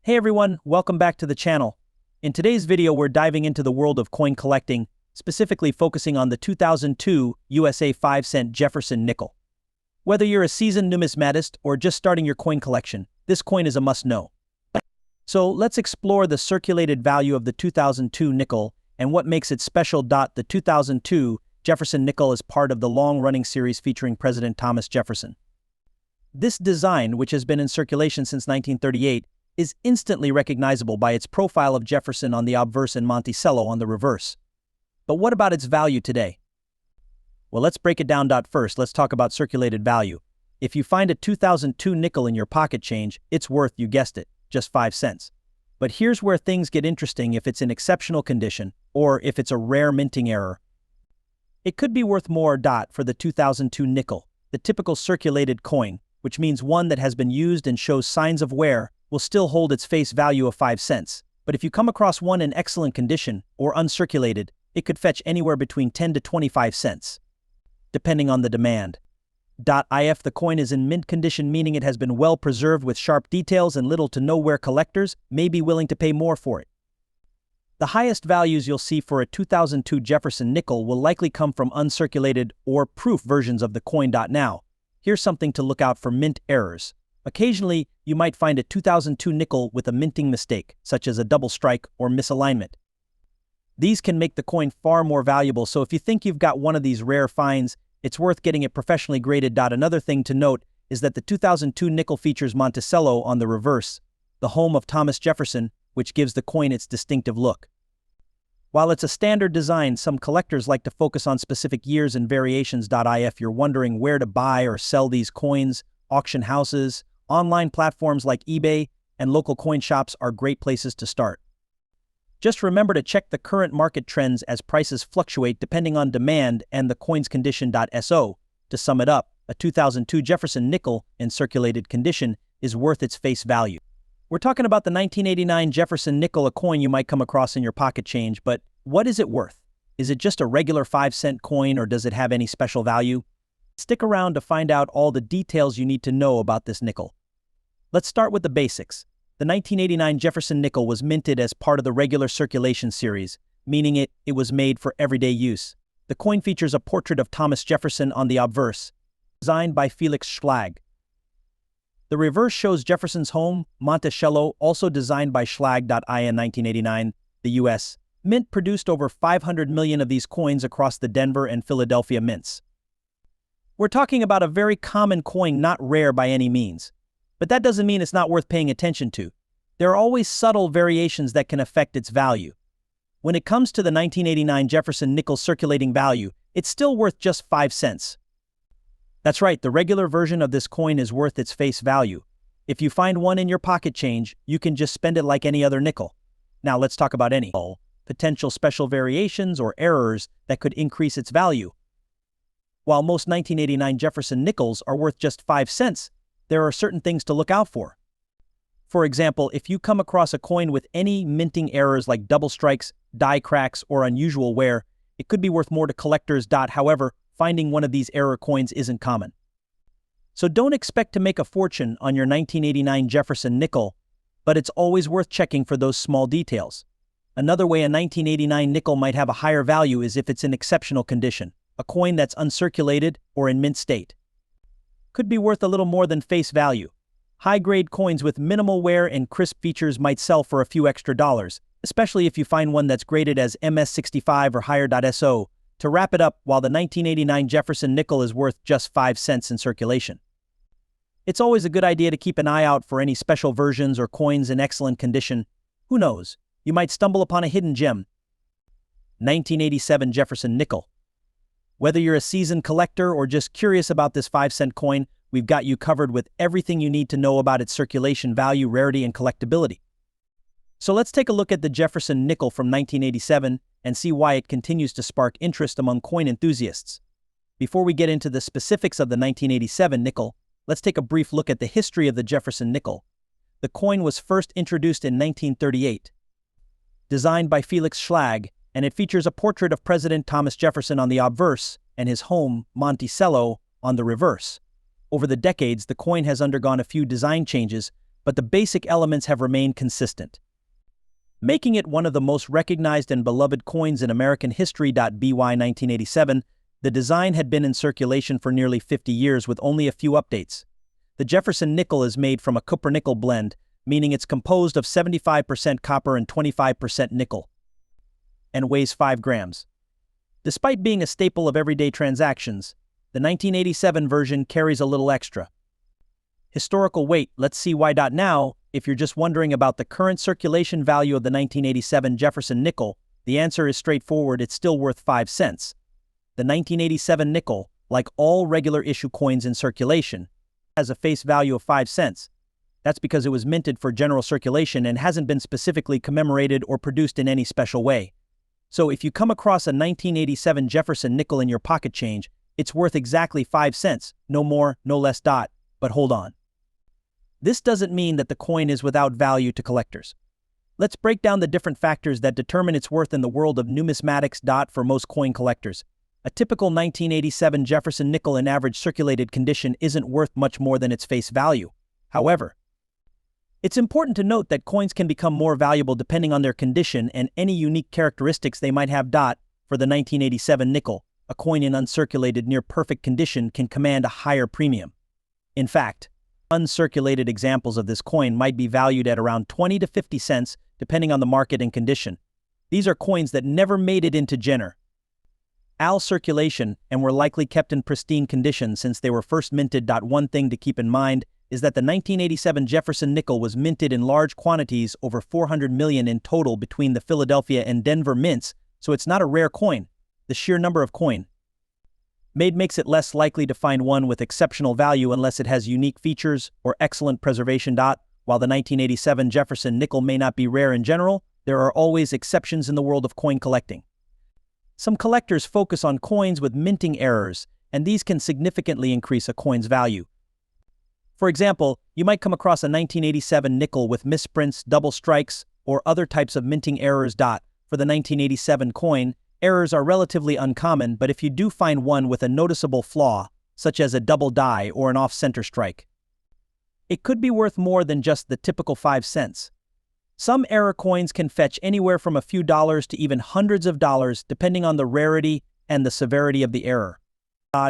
Hey everyone, welcome back to the channel. In today's video, we're diving into the world of coin collecting, specifically focusing on the 2002 USA 5-cent Jefferson Nickel. Whether you're a seasoned numismatist or just starting your coin collection, this coin is a must-know. So let's explore the circulated value of the 2002 nickel and what makes it special. The 2002 Jefferson Nickel is part of the long-running series featuring President Thomas Jefferson. This design, which has been in circulation since 1938, is instantly recognizable by its profile of Jefferson on the obverse and Monticello on the reverse. But what about its value today? Well, let's break it down. First, let's talk about circulated value. If you find a 2002 nickel in your pocket change, it's worth, you guessed it, just 5 cents. But here's where things get interesting. If it's in exceptional condition, or if it's a rare minting error, it could be worth more. For the 2002 nickel, the typical circulated coin, which means one that has been used and shows signs of wear, will still hold its face value of 5 cents. But if you come across one in excellent condition or uncirculated, it could fetch anywhere between 10 to 25 cents, depending on the demand. If the coin is in mint condition, meaning it has been well preserved with sharp details and little to no wear, collectors may be willing to pay more for it. The highest values you'll see for a 2002 Jefferson Nickel will likely come from uncirculated or proof versions of the coin. Now, here's something to look out for: mint errors. Occasionally, you might find a 2002 nickel with a minting mistake, such as a double strike or misalignment. These can make the coin far more valuable, so if you think you've got one of these rare finds, it's worth getting it professionally graded. Another thing to note is that the 2002 nickel features Monticello on the reverse, the home of Thomas Jefferson, which gives the coin its distinctive look. While it's a standard design, some collectors like to focus on specific years and variations. If you're wondering where to buy or sell these coins, auction houses, online platforms like eBay, and local coin shops are great places to start. Just remember to check the current market trends as prices fluctuate depending on demand and the coin's condition. To sum it up, a 2002 Jefferson Nickel in circulated condition is worth its face value. We're talking about the 1989 Jefferson Nickel, a coin you might come across in your pocket change, but what is it worth? Is it just a regular 5-cent coin, or does it have any special value? Stick around to find out all the details you need to know about this nickel. Let's start with the basics. The 1989 Jefferson Nickel was minted as part of the regular circulation series, meaning it was made for everyday use. The coin features a portrait of Thomas Jefferson on the obverse, designed by Felix Schlag. The reverse shows Jefferson's home, Monticello, also designed by Schlag. In 1989, the U.S. Mint produced over 500 million of these coins across the Denver and Philadelphia mints. We're talking about a very common coin, not rare by any means. But that doesn't mean it's not worth paying attention to. There are always subtle variations that can affect its value. When it comes to the 1989 Jefferson Nickel circulating value, it's still worth just 5 cents. That's right, the regular version of this coin is worth its face value. If you find one in your pocket change, you can just spend it like any other nickel. Now let's talk about any potential special variations or errors that could increase its value. While most 1989 Jefferson Nickels are worth just 5 cents, there are certain things to look out for. For example, if you come across a coin with any minting errors like double strikes, die cracks, or unusual wear, it could be worth more to collectors. However, finding one of these error coins isn't common. So don't expect to make a fortune on your 1989 Jefferson Nickel, but it's always worth checking for those small details. Another way a 1989 nickel might have a higher value is if it's in exceptional condition, a coin that's uncirculated or in mint state. Could be worth a little more than face value. High-grade coins with minimal wear and crisp features might sell for a few extra dollars, especially if you find one that's graded as MS65 or higher. To wrap it up, while the 1989 Jefferson Nickel is worth just 5 cents in circulation, it's always a good idea to keep an eye out for any special versions or coins in excellent condition. Who knows, you might stumble upon a hidden gem. 1987 Jefferson Nickel. Whether you're a seasoned collector or just curious about this 5-cent coin, we've got you covered with everything you need to know about its circulation value, rarity, and collectability. So let's take a look at the Jefferson Nickel from 1987 and see why it continues to spark interest among coin enthusiasts. Before we get into the specifics of the 1987 nickel, let's take a brief look at the history of the Jefferson Nickel. The coin was first introduced in 1938. Designed by Felix Schlag, and it features a portrait of President Thomas Jefferson on the obverse and his home, Monticello, on the reverse. Over the decades, the coin has undergone a few design changes, but the basic elements have remained consistent, making it one of the most recognized and beloved coins in American history. By 1987, the design had been in circulation for nearly 50 years with only a few updates. The Jefferson nickel is made from a copper-nickel blend, meaning it's composed of 75% copper and 25% nickel, and weighs 5 grams. Despite being a staple of everyday transactions, the 1987 version carries a little extra historical weight. Let's see why. Now, if you're just wondering about the current circulation value of the 1987 Jefferson nickel, the answer is straightforward: it's still worth 5 cents. The 1987 nickel, like all regular issue coins in circulation, has a face value of 5 cents. That's because it was minted for general circulation and hasn't been specifically commemorated or produced in any special way. So if you come across a 1987 Jefferson nickel in your pocket change, it's worth exactly 5 cents, no more, no less. But hold on. This doesn't mean that the coin is without value to collectors. Let's break down the different factors that determine its worth in the world of numismatics. For most coin collectors, a typical 1987 Jefferson nickel in average circulated condition isn't worth much more than its face value. However, it's important to note that coins can become more valuable depending on their condition and any unique characteristics they might have. For the 1987 nickel, a coin in uncirculated near-perfect condition can command a higher premium. In fact, uncirculated examples of this coin might be valued at around 20 to 50 cents, depending on the market and condition. These are coins that never made it into general circulation and were likely kept in pristine condition since they were first minted. One thing to keep in mind is that the 1987 Jefferson nickel was minted in large quantities, over 400 million in total between the Philadelphia and Denver mints, so it's not a rare coin. The sheer number of coin made makes it less likely to find one with exceptional value unless it has unique features or excellent preservation. While the 1987 Jefferson nickel may not be rare in general, there are always exceptions in the world of coin collecting. Some collectors focus on coins with minting errors, and these can significantly increase a coin's value. For example, you might come across a 1987 nickel with misprints, double strikes, or other types of minting errors. For the 1987 coin, errors are relatively uncommon, but if you do find one with a noticeable flaw, such as a double die or an off-center strike, it could be worth more than just the typical 5 cents. Some error coins can fetch anywhere from a few dollars to even hundreds of dollars, depending on the rarity and the severity of the error.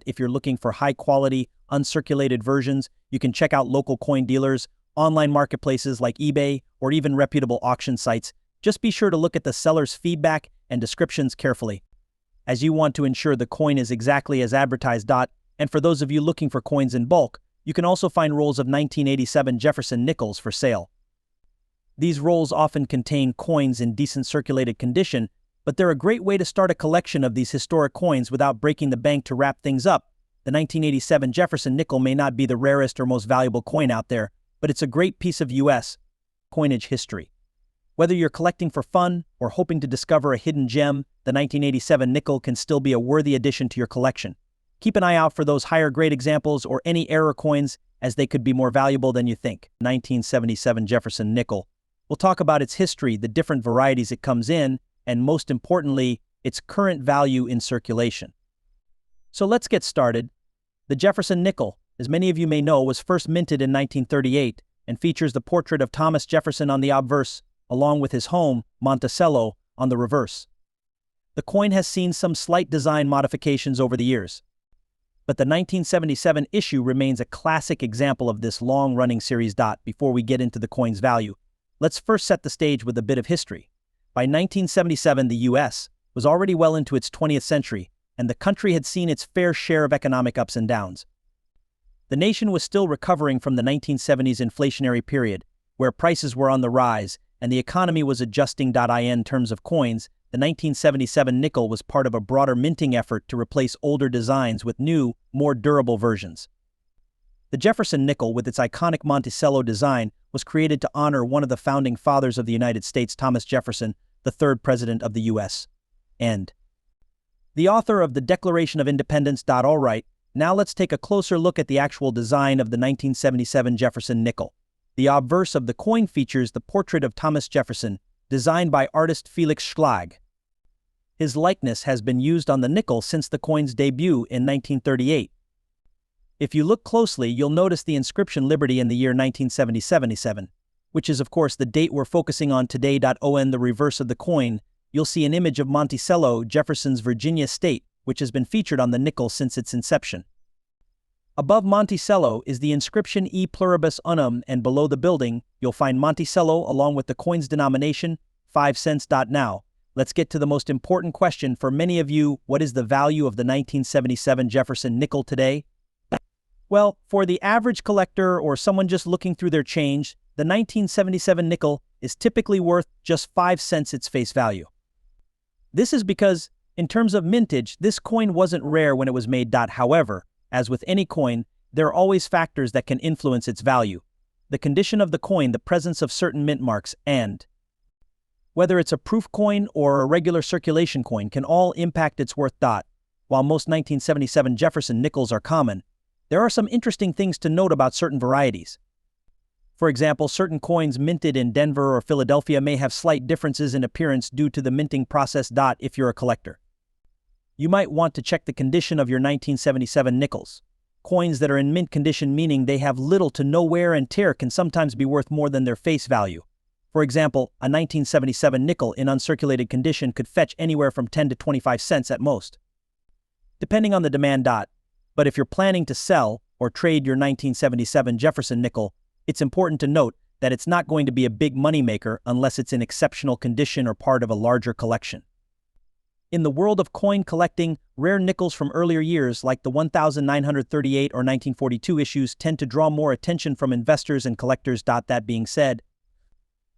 If you're looking for high-quality, uncirculated versions, you can check out local coin dealers, online marketplaces like eBay, or even reputable auction sites. Just be sure to look at the seller's feedback and descriptions carefully, as you want to ensure the coin is exactly as advertised. And for those of you looking for coins in bulk, you can also find rolls of 1987 Jefferson nickels for sale. These rolls often contain coins in decent circulated condition, but they're a great way to start a collection of these historic coins without breaking the bank. To wrap things up, the 1987 Jefferson nickel may not be the rarest or most valuable coin out there, but it's a great piece of U.S. coinage history. Whether you're collecting for fun or hoping to discover a hidden gem, the 1987 nickel can still be a worthy addition to your collection. Keep an eye out for those higher-grade examples or any error coins, as they could be more valuable than you think. 1977 Jefferson nickel. We'll talk about its history, the different varieties it comes in, and most importantly, its current value in circulation. So let's get started. The Jefferson nickel, as many of you may know, was first minted in 1938 and features the portrait of Thomas Jefferson on the obverse, along with his home, Monticello, on the reverse. The coin has seen some slight design modifications over the years, but the 1977 issue remains a classic example of this long-running series. Before we get into the coin's value, let's first set the stage with a bit of history. By 1977, the U.S. was already well into its 20th century, and the country had seen its fair share of economic ups and downs. The nation was still recovering from the 1970s inflationary period, where prices were on the rise and the economy was adjusting. In terms of coins, the 1977 nickel was part of a broader minting effort to replace older designs with new, more durable versions. The Jefferson nickel, with its iconic Monticello design, was created to honor one of the founding fathers of the United States, Thomas Jefferson, the third president of the U.S. and the author of the Declaration of Independence. All right, now let's take a closer look at the actual design of the 1977 Jefferson nickel. The obverse of the coin features the portrait of Thomas Jefferson, designed by artist Felix Schlag. His likeness has been used on the nickel since the coin's debut in 1938. If you look closely, you'll notice the inscription Liberty in the year 1977, which is of course the date we're focusing on today. On the reverse of the coin, you'll see an image of Monticello, Jefferson's Virginia state, which has been featured on the nickel since its inception. Above Monticello is the inscription E pluribus unum, and below the building, you'll find Monticello along with the coin's denomination, 5 cents. Now, let's get to the most important question for many of you: what is the value of the 1977 Jefferson nickel today? Well, for the average collector or someone just looking through their change, the 1977 nickel is typically worth just 5 cents its face value. This is because, in terms of mintage, this coin wasn't rare when it was made. However, as with any coin, there are always factors that can influence its value: the condition of the coin, the presence of certain mint marks, and whether it's a proof coin or a regular circulation coin can all impact its worth. While most 1977 Jefferson nickels are common, there are some interesting things to note about certain varieties. For example, certain coins minted in Denver or Philadelphia may have slight differences in appearance due to the minting process. If you're a collector, you might want to check the condition of your 1977 nickels. Coins that are in mint condition, meaning they have little to no wear and tear, can sometimes be worth more than their face value. For example, a 1977 nickel in uncirculated condition could fetch anywhere from 10 to 25 cents at most, depending on the demand. But if you're planning to sell or trade your 1977 Jefferson nickel, it's important to note that it's not going to be a big moneymaker unless it's in exceptional condition or part of a larger collection. In the world of coin collecting, rare nickels from earlier years like the 1938 or 1942 issues tend to draw more attention from investors and collectors. That being said,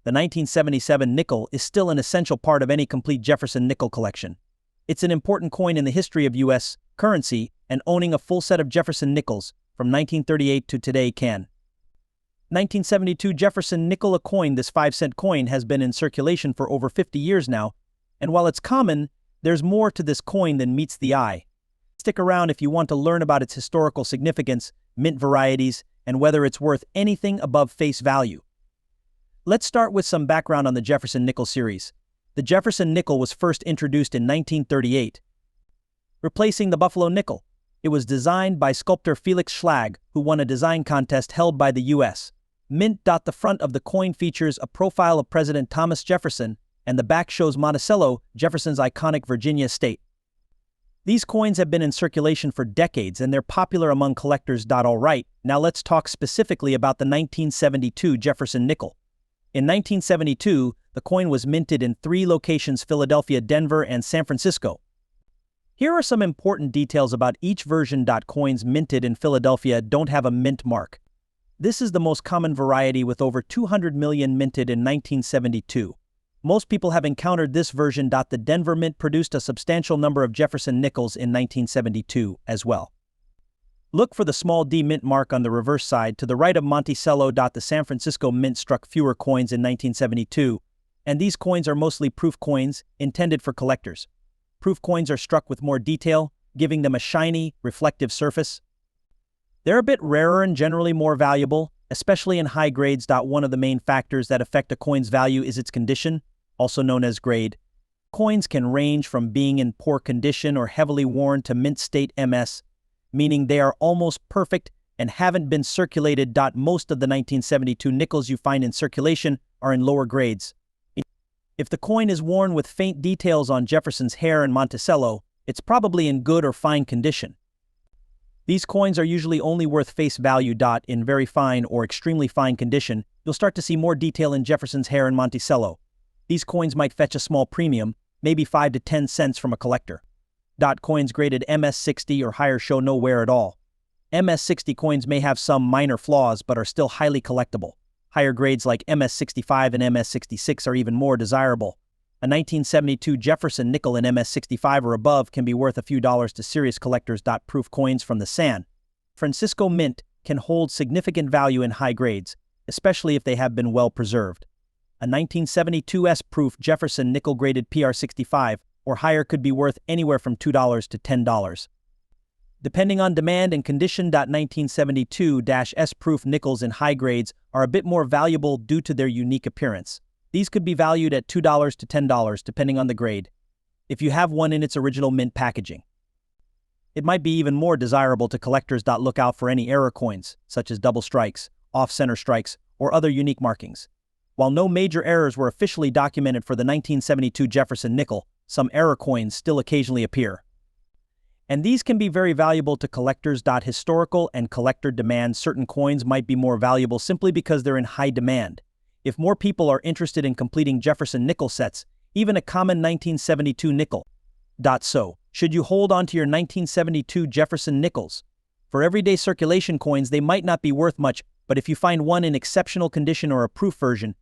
the 1977 nickel is still an essential part of any complete Jefferson nickel collection. It's an important coin in the history of U.S. currency, and owning a full set of Jefferson nickels from 1938 to today can. 1972 Jefferson nickel, a coin. This 5-cent coin has been in circulation for over 50 years now, and while it's common, there's more to this coin than meets the eye. Stick around if you want to learn about its historical significance, mint varieties, and whether it's worth anything above face value. Let's start with some background on the Jefferson nickel series. The Jefferson nickel was first introduced in 1938, replacing the Buffalo nickel. It was designed by sculptor Felix Schlag, who won a design contest held by the U.S. Mint. The front of the coin features a profile of President Thomas Jefferson, and the back shows Monticello, Jefferson's iconic Virginia state. These coins have been in circulation for decades, and they're popular among collectors. Alright, now let's talk specifically about the 1972 Jefferson nickel. In 1972, the coin was minted in 3 locations: Philadelphia, Denver, and San Francisco. Here are some important details about each version. Coins minted in Philadelphia don't have a mint mark. This is the most common variety, with over 200 million minted in 1972. Most people have encountered this version. The Denver Mint produced a substantial number of Jefferson nickels in 1972 as well. Look for the small D mint mark on the reverse side to the right of Monticello. The San Francisco Mint struck fewer coins in 1972, and these coins are mostly proof coins intended for collectors. Proof coins are struck with more detail, giving them a shiny, reflective surface. They're a bit rarer and generally more valuable, especially in high grades. One of the main factors that affect a coin's value is its condition, also known as grade. Coins can range from being in poor condition or heavily worn to mint state MS, meaning they are almost perfect and haven't been circulated. Most of the 1972 nickels you find in circulation are in lower grades. If the coin is worn with faint details on Jefferson's hair and Monticello, it's probably in good or fine condition. These coins are usually only worth face value. In very fine or extremely fine condition, you'll start to see more detail in Jefferson's hair and Monticello. These coins might fetch a small premium, maybe 5 to 10 cents from a collector. Coins graded MS60 or higher show no wear at all. MS60 coins may have some minor flaws but are still highly collectible. Higher grades like MS65 and MS66 are even more desirable. A 1972 Jefferson nickel in MS65 or above can be worth a few dollars to serious collectors. Proof coins from the San Francisco Mint can hold significant value in high grades, especially if they have been well preserved. A 1972 S-proof Jefferson nickel graded PR65 or higher could be worth anywhere from $2 to $10. Depending on demand and condition. 1972 S-proof nickels in high grades are a bit more valuable due to their unique appearance. These could be valued at $2 to $10 depending on the grade, if you have one in its original mint packaging. it might be even more desirable to collectors. Look out for any error coins, such as double strikes, off-center strikes, or other unique markings. While no major errors were officially documented for the 1972 Jefferson Nickel, some error coins still occasionally appear. And these can be very valuable to collectors. Historical and collector demand. Certain coins might be more valuable simply because they're in high demand. If more people are interested in completing Jefferson Nickel sets, even a common 1972 nickel. So, should you hold on to your 1972 Jefferson Nickels? For everyday circulation coins, they might not be worth much, but if you find one in exceptional condition or a proof version,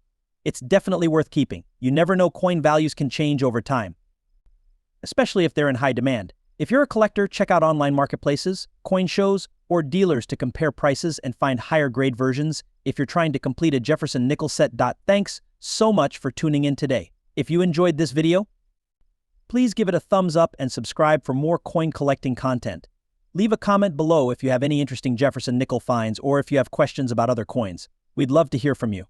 it's definitely worth keeping. You never know, coin values can change over time, especially if they're in high demand. If you're a collector, check out online marketplaces, coin shows, or dealers to compare prices and find higher grade versions if you're trying to complete a Jefferson Nickel set. Thanks so much for tuning in today. If you enjoyed this video, please give it a thumbs up and subscribe for more coin collecting content. Leave a comment below if you have any interesting Jefferson Nickel finds or if you have questions about other coins. We'd love to hear from you.